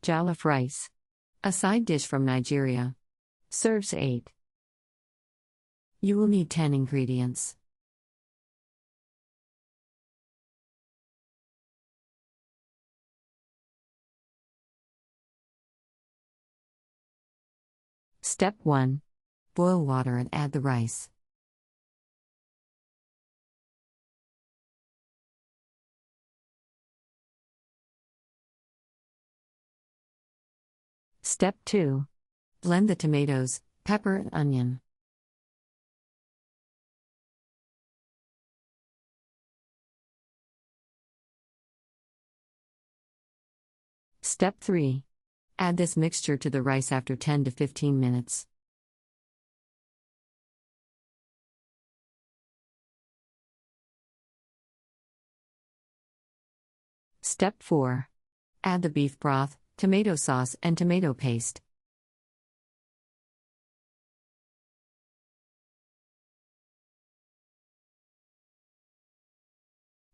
Jollof Rice. A side dish from Nigeria. Serves 8. You will need 10 ingredients. Step 1. Boil water and add the rice. Step 2. Blend the tomatoes, pepper and onion. Step 3. Add this mixture to the rice after 10 to 15 minutes. Step 4. Add the beef broth, tomato sauce and tomato paste.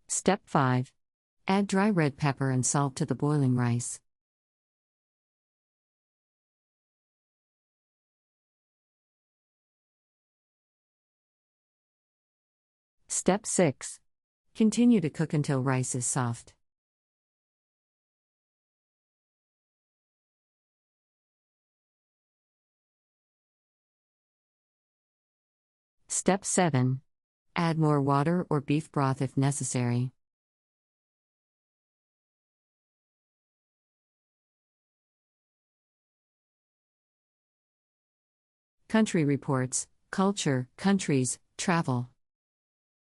Step 5. Add dry red pepper and salt to the boiling rice. Step 6. Continue to cook until rice is soft. Step 7. Add more water or beef broth if necessary. Country reports, culture, countries, travel.